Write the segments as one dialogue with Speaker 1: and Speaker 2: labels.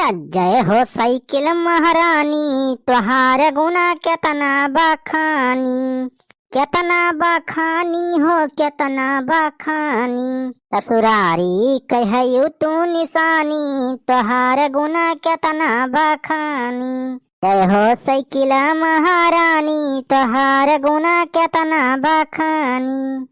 Speaker 1: जय हो साइकिल महारानी, तुहार गुना केतना बखानी, केतना बखानी हो केतना बखानी। ससुरारी कहयु तू निशानी, तुहार गुना केतना बखानी। जय हो साइकिल महारानी, तुहार गुना केतना बखानी।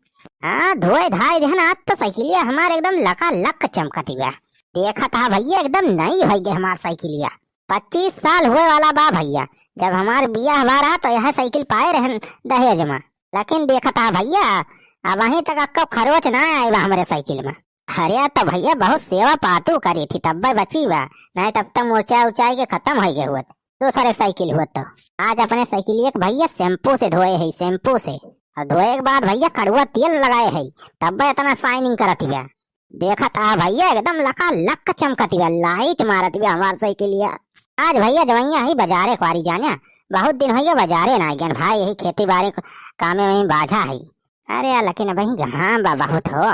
Speaker 1: धोए धाय देहन आज तो साइकिलिया हमारे एकदम लका लक चमकती बा। देखा था भैया एकदम नई है गे हमार साइकिलिया। 25 साल हुए वाला बा भैया। जब हमार बियाह हमारा तो यह साइकिल पाए रहन दहेज में, लेकिन देखा था भैया अब वहीं तक अक्का खरोच ना आए बा हमारे साइकिल में। अरे तो भैया बहुत सेवा पातू करी थी तब बची बा, नहीं तब तक मोर्चा ऊंचाई के खत्म हो गए हुआ दूसरे साइकिल हुआ। तो आज अपने साइकिलिया के भैया शैम्पू से धोए है, शैम्पू से। और धोए के बाद भैया कड़ुआ तेल लगाए है तब इतना शाइनिंग करती बा। देखा था भैया एकदम लका लक चमकती बा, लाइट मारती बा हमार साइकिलिया। आज भैया जवैया ही बाजारे क्वारी जाने, बहुत दिन भैया बाजारे ना गए भाई, यही खेती बाड़ी कामे में बाझा है। अरे लेकिन अब घाम बा बहुत हो।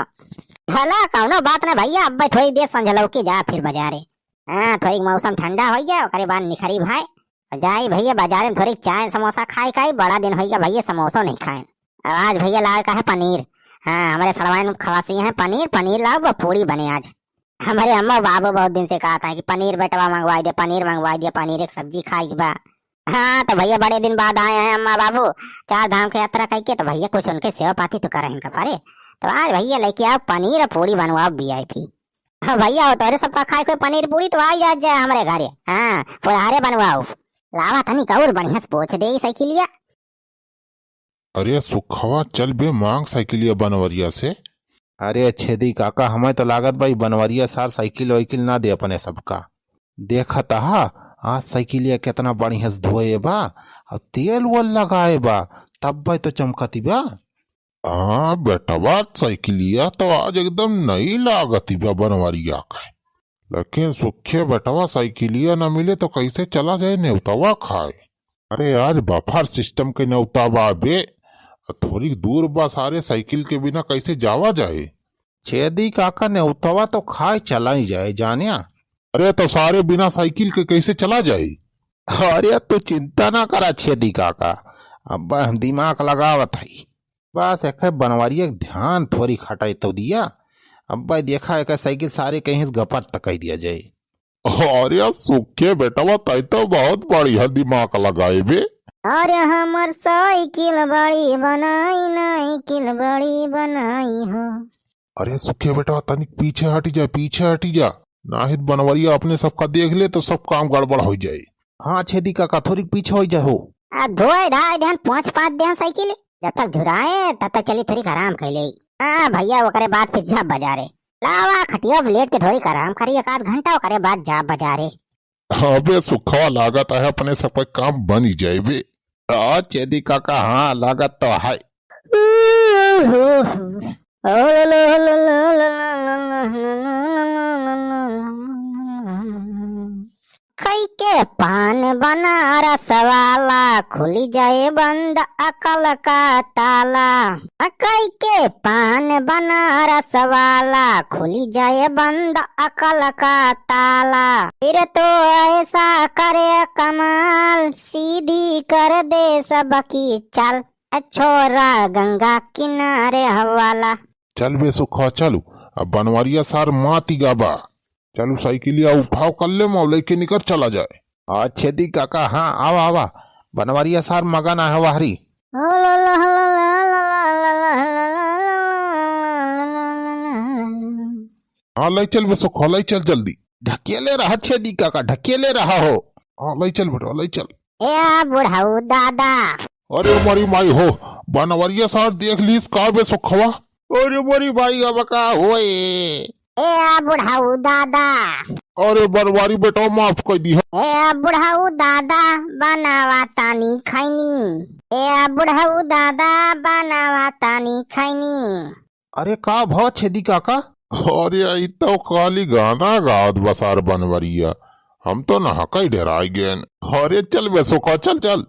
Speaker 1: भला कौनो बात ना भैया, अब थोड़ी देर संझलौ के जा फिर बाजारे। हाँ थोड़ी मौसम ठंडा हो गया ओकरे बाद निखरी भाई जाई भैया बाजारे में थोड़ी चाय समोसा खाई बड़ा दिन हो गया भैया समोसा नहीं खाए। आज भैया लाल का है पनीर। हाँ हमारे सड़वाइन में खवासी है पनीर लाओ वो पूरी बने आज। हमारे अम्मा बाबू बहुत दिन से कहा था कि पनीर बेटवा मंगवा दे, पनीर मंगवा दिया, पनीर एक सब्जी खाई बा। हाँ तो भैया बड़े दिन बाद आए हैं अम्मा बाबू 4 धाम की यात्रा करके, तो भैया कुछ उनके सेवा पाती तो करें इनका पारे। तो आज भैया लेके आओ पनीर और पूरी बनवाओ VIP। हाँ भैया हो तो सबका खाए कोई पनीर पूरी तो आई आज जाए हमारे घरे। हाँ फुलहारे बनवाओ लावा तनी और बढ़िया से पहुँच दे साइकिलिया।
Speaker 2: अरे सुखवा चल बे मांग साइकिलिया बनवरिया से।
Speaker 3: अरे छेदी काका हमें तो लागत भाई बनवरिया सार साइकिल वाइकिल ना दे अपने सबका। देखा था आज साइकिलिया कितना बढ़िया से धोए बा और तेल वोल लगाए बा तब भाई तो चमकती बा।
Speaker 2: हाँ बेटवा साइकिलिया तो आज एकदम नई लागती बा बनवरिया का। लेकिन सुखे बेटवा साइकिलिया न मिले तो कैसे चला जाए नेवतावा खाए। अरे आज बफर सिस्टम के नेवता बा बे, थोड़ी दूर बा सारे साइकिल के बिना कैसे जावा जाए।
Speaker 3: छेदी काका ने उतवा तो खाए चला ही जाए जानिया।
Speaker 2: अरे तो सारे बिना साइकिल के कैसे चला जाए।
Speaker 3: अरे तू चिंता ना करा छेदी काका, अब हम दिमाग लगावत है बस एक बनवारिया ध्यान थोड़ी खटाई तो दिया। अब भाई देखा एक साइकिल सारे कहीं गपर तक दिया जाए।
Speaker 2: अरे सुखे बेटवा तय तो बहुत बढ़िया दिमाग लगाए बे।
Speaker 1: अरे हमर साइकिल बड़ी बनाई नाइकिल बड़ी बनाई हो।
Speaker 2: अरे सुखे बेटा तनिक पीछे हटी जा नाहित बनवरिया अपने सबका देख ले तो सब काम गड़बड़ हो जाए।
Speaker 3: हाँ छेदी काका थोड़ी पीछे हो जाओ।
Speaker 1: धोए धाए ध्यान 5 दें साइकिल जब तक झुराए तब तक चली थोड़ी आराम कर ले। हाँ भैया ओकरे बाद फिर जा बाजारे लावा खटिया लेट के थोड़ी आराम करी 1 घंटा ओकरे बाद जा बाजारे।
Speaker 2: अबे सुखवा लागत है अपने सब काम बन ही जाए बे।
Speaker 3: छेदी काका हाँ लागत तो है।
Speaker 1: कई के पान बनारस वाला खुली जाए बंद अकल का ताला। कई के पान बनारस वाला खुली जाए बंद अकल का ताला। फिर तो ऐसा करे कमाल सीधी कर दे सबकी चाल। छोरा गंगा किनारे हवाला।
Speaker 2: चल बे सुखवा चलू अब बनवरिया सार माती गाबा। चलो साइकिलिया उठाओ कर ले मौले के निकल चला जाए।
Speaker 3: छेदी काका हाँ आवा बनवरिया सार मगन है वाहरी।
Speaker 2: हाँ लाई चल बे सुखवा लाई चल जल्दी।
Speaker 3: ढकेले रहा छेदी काका ढकेले रहा हो।
Speaker 2: हाँ लाई चल बेटा लाई चल।
Speaker 1: ए बुढ़ाऊ दादा।
Speaker 2: अरे हमारी माई हो बनवरिया सार देख लीस का बे सुखवा।
Speaker 3: अरे मोरी भाई अब का होए।
Speaker 1: ए बुढ़ाऊ दादा।
Speaker 2: अरे बनवारी बेटा माफ कर दी।
Speaker 1: ए बुढ़ाऊ दादा बनावा तानी खैनी। ए बुढ़ाऊ दादा बनावा तानी खैनी।
Speaker 3: अरे का भाव छेदी काका।
Speaker 2: अरे तो खाली गाना गात बसार बनवरिया हम तो नहाका ही डराई गए। अरे चल बे सुखा चल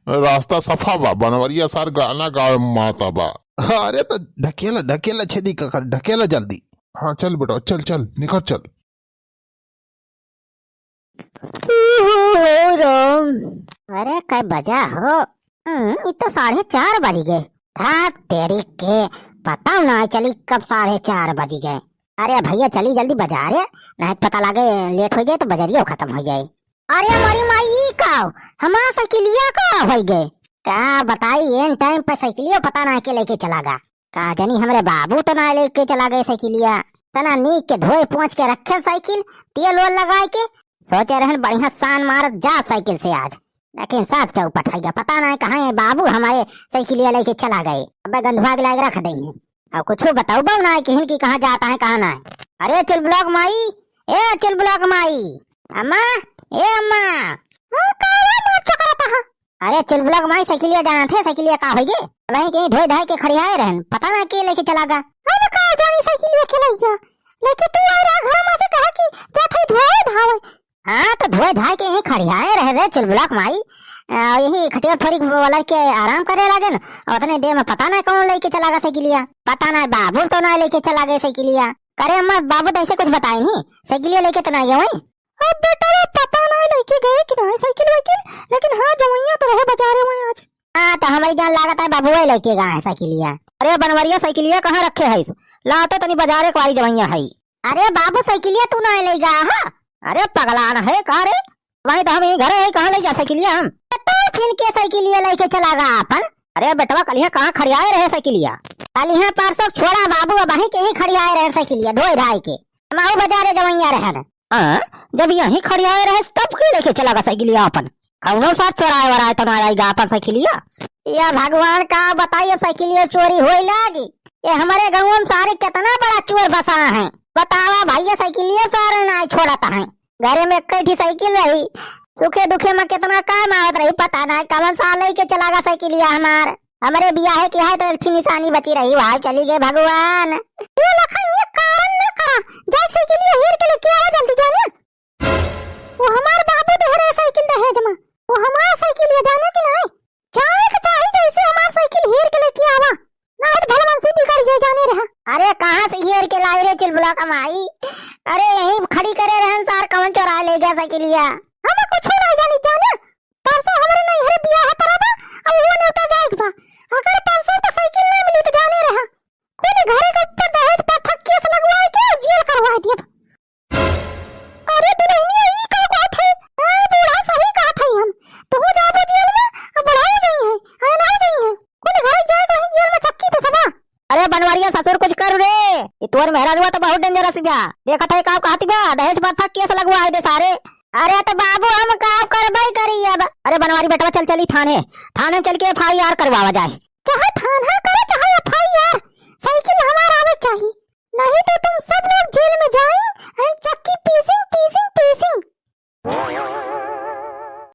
Speaker 2: रास्ता सफा बा बनवरिया सार गाना गा माता बा।
Speaker 3: अरे तो ढकेला छेदी काका ढकेला जल्दी।
Speaker 2: हाँ चल बेटा चल निकल चल।
Speaker 1: राम, अरे कै बजा हो? ये तो 4:30 बज गए। हाँ तेरी के पता ना चली कब 4:30 बज गए। अरे भैया चली जल्दी बाजार है, नहीं पता लगे लेट हो जाए तो बजरिया खत्म हो जाए। अरे हमारी माई का हमारा साइकिलिया का हो गए। क्या बताई एन टाइम पे साइकिलिया पता ना के लेके चला गा। कहा जानी हमारे बाबू तो ना लेके चला गए साइकिलिया। तना नीक के धोए पहुंच के रखे साइकिल, तेल वेल लगा के सोचे रहन बढ़िया सान मारत जा साइकिल से आज, लेकिन सब चौपट हो गया। पता ना कहाँ है बाबू हमारे साइकिलिया लेके चला गए। अब गंधभाग लाग रख देंगे। अब कुछ बताओ बाबू ना कि हिन की कहाँ जाता है कहाँ ना है। अरे चल ब्लॉक माई, ए चल ब्लॉक माई, अम्मा ए अम्मा। अरे चल ब्लॉक माई साइकिलिया जाना थे, साइकिलिया का होगी वहीं कहीं धोए धाए के खड़ियाए रहन, पता ना के लेके चला गा। अब कहाँ जानी साइकिलिया के लइया, लेके तू आ रहा घर में से कहा कि जाथे धोए धावे। हाँ तो धोए धाए के यहीं खड़ियाए रह रे चल ब्लॉक माई, यही खटिया फरी वाला के आराम करे लगे न। उतने देर में पता ना कौन लेके चला गया साइकिलिया, पता ना बाबू तो ना लेके चला गए साइकिलिया। करे अम्मा बाबू तो ऐसे कुछ बताए नहीं, साइकिलिया लेके तो ना गए वहीं। अब बेटा पता ना लेके गए कि ना साइकिल वाइकिल, लेकिन हाँ जवैया तो रहे बाजारे में आज। हाँ तो हमारी जान लागत है बाबू लेके गए साइकिलिया। अरे बनवरिया साइकिलिया कहाँ रखे है? लाते तनी बाजारे को जवैया है। अरे बाबू साइकिलिया तू ना ले गा। अरे पगलान है कहा रे, वही तो हम घर है, कहाँ ले जा साइकिलिया हम? फिर के साइकिलिया लेके चला गा अपन। अरे बेटवा कल कहाँ खड़ियाए रहे साइकिलिया? कल यहाँ परसों छोड़ा बाबू वहीं के ही खड़ियाए रहे साइकिलिया धोए धाए के। हमारे बाजारे जवैया रहे जब यहीं खड़ियाए रहे तब क्यों लेके चला गा साइकिलिया अपन? कौनो साथ चोराए वराए तो ना आएगा अपन साइकिलिया। या भगवान का बताइए अब साइकिलिया चोरी हो लागी। ये हमारे गाँव में सारे कितना बड़ा चोर बसा है बतावा भैया। साइकिलिया सारे ना छोड़ता है, घरे में कई साइकिल रही, सुखे दुखे में कितना काम आवत रही, पता ना कौन साल लेके चला गा साइकिलिया हमारे ब्याह की है तो एक निशानी बची रही, वहां चली गए भगवान। ये लखन ये कारण न करा, जा साइकिलिया हेर के लेके आ जल्दी जाने। वो हमार बाबू दे रहे साइकिल दहेज में, वो हमारा साइकिलिया जाने की नहीं जाए के चाहे जैसे हमार साइकिल हेर के लेके आवा, ना तो भलवन से बिगड़ जाए जाने रहा। अरे कहां से हेर के लाए रे चिलबुला कमाई? अरे यहीं खड़ी करे रहन सार कौन चोरा ले गया साइकिलिया? हमें कुछ नहीं जानी जाने, परसों हमारे नहीं हरे ब्याह तरबा अब वो नहीं उतर जाएगा। अगर परसों तो साइकिल नहीं मिली तो जाने रहा कोई घरे के ऊपर दहेज पर थक्के से लगवाए के जेल करवा दिया। अरे दुल्हनिया ई का बात है, बूढ़ा सही कहा था हम तो हो जाबो जेल में, अब बढ़ाई जाई है ना जाई है कोई घरे जाएगा जेल में चक्की पे सबा। अरे बनवारिया ससुर कुछ कर रे, ये तोर मेहरा हुआ तो बहुत डेंजरस बा। देखा था का कहती बा दहेज पर थक्के से लगवाए दे सारे। अरे तो बाबू हम काम करबई करी अब। अरे बनवारी बेटवा चल चली थाने, थाने चल के FIR करवावा जाए। चाहे थाना करे चाहे FIR